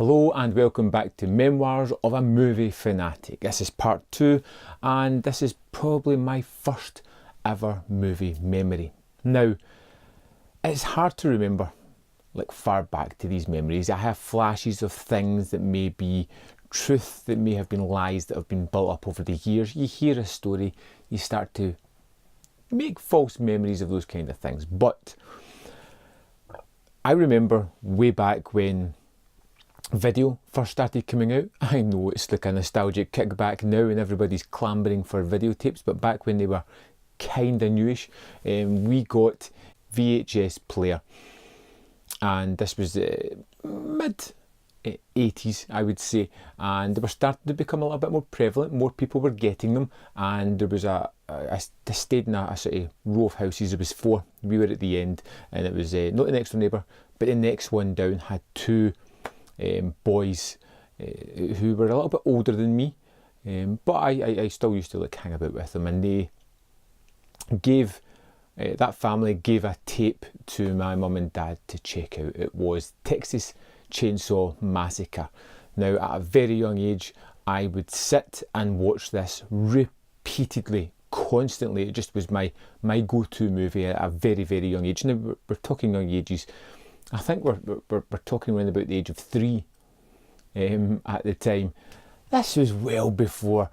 Hello and welcome back to Memoirs of a Movie Fanatic. This is part 2 and this is probably my first ever movie memory. Now, it's hard to remember far back to these memories. I have flashes of things that may be truth, that may have been lies that have been built up over the years. You hear a story, you start to make false memories of those kind of things. But I remember way back when video first started coming out. I know it's like a nostalgic kickback now and everybody's clambering for videotapes, but back when they were kinda newish, we got VHS player, and this was mid 80s, I would say, and they were starting to become a little bit more prevalent. More people were getting them, and there was I stayed in a sort of row of houses. There was 4. We were at the end, and it was not the next door neighbour, but the next one down had 2 boys who were a little bit older than me, but I still used to hang about with them, and they gave that family gave a tape to my mum and dad to check out. It was Texas Chainsaw Massacre. Now, at a very young age, I would sit and watch this repeatedly, constantly. It just was my go-to movie at a very, very young age. Now, we're talking young ages. I think we're talking around about the age of 3 at the time. This was well before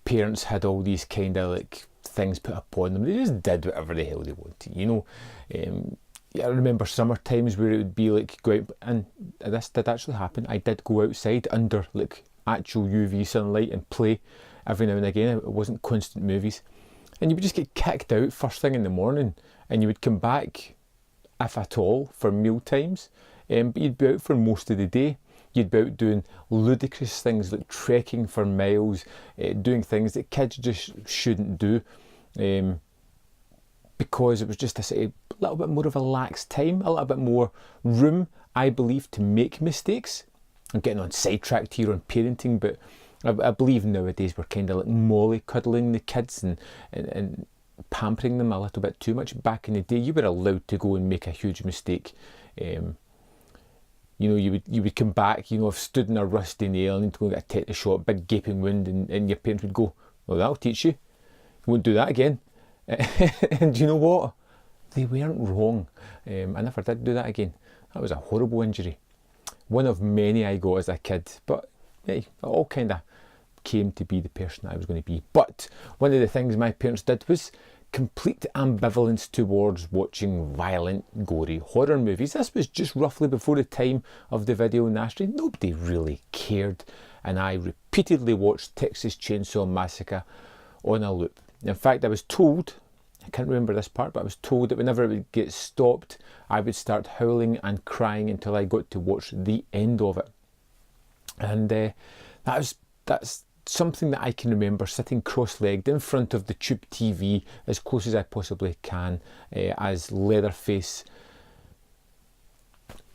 parents had all these kind of things put upon them. They just did whatever the hell they wanted, you know. I remember summer times where it would be go out, and this did actually happen. I did go outside under actual UV sunlight and play every now and again. It wasn't constant movies, and you would just get kicked out first thing in the morning, and you would come back, if at all, for meal times, but you'd be out for most of the day. You'd be out doing ludicrous things like trekking for miles, doing things that kids just shouldn't do, because it was just a little bit more of a lax time, a little bit more room, I believe, to make mistakes. I'm getting on sidetracked here on parenting, but I believe nowadays we're kind of mollycoddling the kids and pampering them a little bit too much. Back in the day, you were allowed to go and make a huge mistake. You know, you would come back, have stood in a rusty nail and go get a tetanus shot, big gaping wound, and your parents would go, "Well, that'll teach you. You won't do that again." And you know what? They weren't wrong. I never did do that again. That was a horrible injury. One of many I got as a kid, but hey, it all kind of came to be the person I was going to be. But one of the things my parents did was complete ambivalence towards watching violent, gory horror movies. This was just roughly before the time of the video nasty. Nobody really cared, and I repeatedly watched Texas Chainsaw Massacre on a loop. In fact, I was told, I can't remember this part, but I was told that whenever it would get stopped, I would start howling and crying until I got to watch the end of it. And that's something that I can remember, sitting cross-legged in front of the tube TV as close as I possibly can, as Leatherface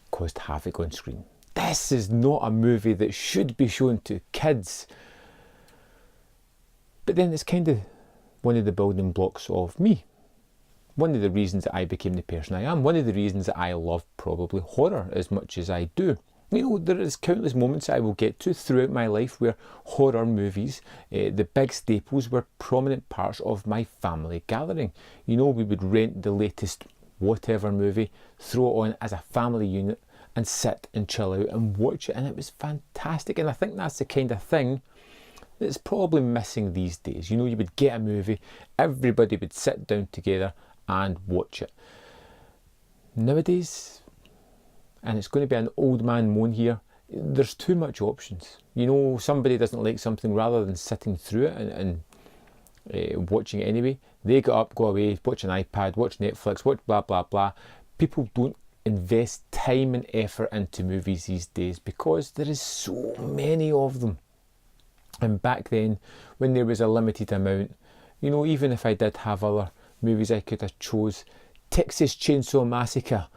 caused havoc on screen. This is not a movie that should be shown to kids. But then it's kind of one of the building blocks of me. One of the reasons that I became the person I am. One of the reasons that I love probably horror as much as I do. There is countless moments I will get to throughout my life where horror movies, the big staples, were prominent parts of my family gathering. We would rent the latest whatever movie, throw it on as a family unit, and sit and chill out and watch it, and it was fantastic. And I think that's the kind of thing that's probably missing these days. You would get a movie, everybody would sit down together and watch it. Nowadays, and it's going to be an old man moan here, there's too much options. Somebody doesn't like something, rather than sitting through it and watching it anyway, they get up, go away, watch an iPad, watch Netflix, watch blah blah blah. People don't invest time and effort into movies these days because there is so many of them. And back then, when there was a limited amount, even if I did have other movies I could have chose, Texas Chainsaw Massacre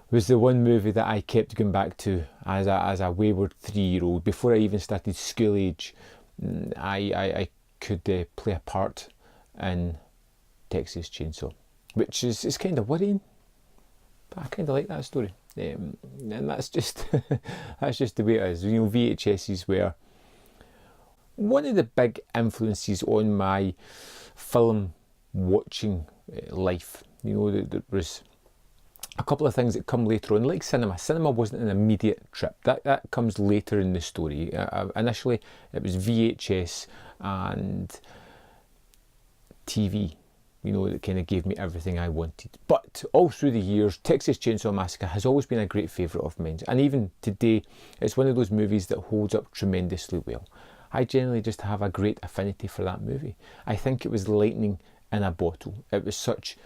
was the one movie that I kept going back to as a wayward 3-year-old. Before I even started school age, I could play a part in Texas Chainsaw, which is kind of worrying. But I kind of like that story. And that's just that's just the way it is. You know, VHSs were one of the big influences on my film watching life. You know, there was a couple of things that come later on, like cinema. Cinema wasn't an immediate trip. That comes later in the story. Initially, it was VHS and TV, you know, that kind of gave me everything I wanted. But all through the years, Texas Chainsaw Massacre has always been a great favourite of mine. And even today, it's one of those movies that holds up tremendously well. I generally just have a great affinity for that movie. I think it was lightning in a bottle. It was such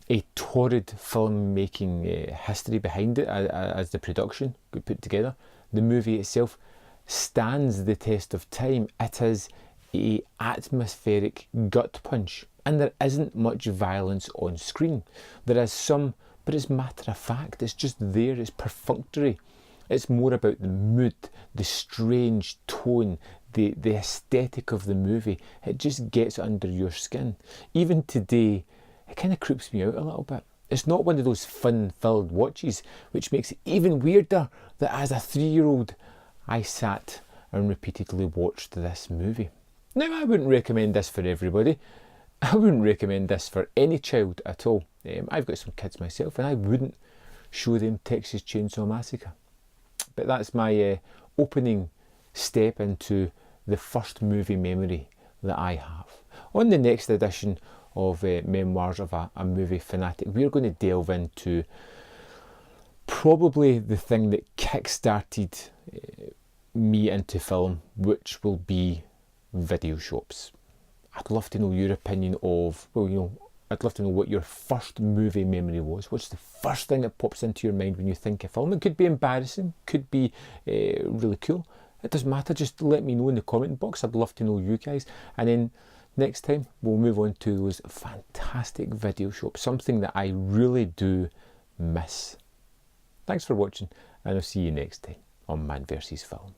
a torrid filmmaking history behind it as the production got put together. The movie itself stands the test of time. It is a atmospheric gut punch, and there isn't much violence on screen. There is some, but it's matter of fact. It's just there. It's perfunctory. It's more about the mood, the strange tone, the aesthetic of the movie. It just gets under your skin. Even today, it kind of creeps me out a little bit. It's not one of those fun-filled watches, which makes it even weirder that as a 3-year-old, I sat and repeatedly watched this movie. Now, I wouldn't recommend this for everybody. I wouldn't recommend this for any child at all. I've got some kids myself, and I wouldn't show them Texas Chainsaw Massacre. But that's my opening step into the first movie memory that I have. On the next edition of Memoirs of a Movie Fanatic, we're going to delve into probably the thing that kick-started me into film, which will be video shops. I'd love to know your opinion of, well, you know, I'd love to know what your first movie memory was. What's the first thing that pops into your mind when you think of film? It could be embarrassing, could be really cool. It doesn't matter, just let me know in the comment box. I'd love to know you guys. And then next time, we'll move on to those fantastic video shops, something that I really do miss. Thanks for watching, and I'll see you next time on Man vs. Film.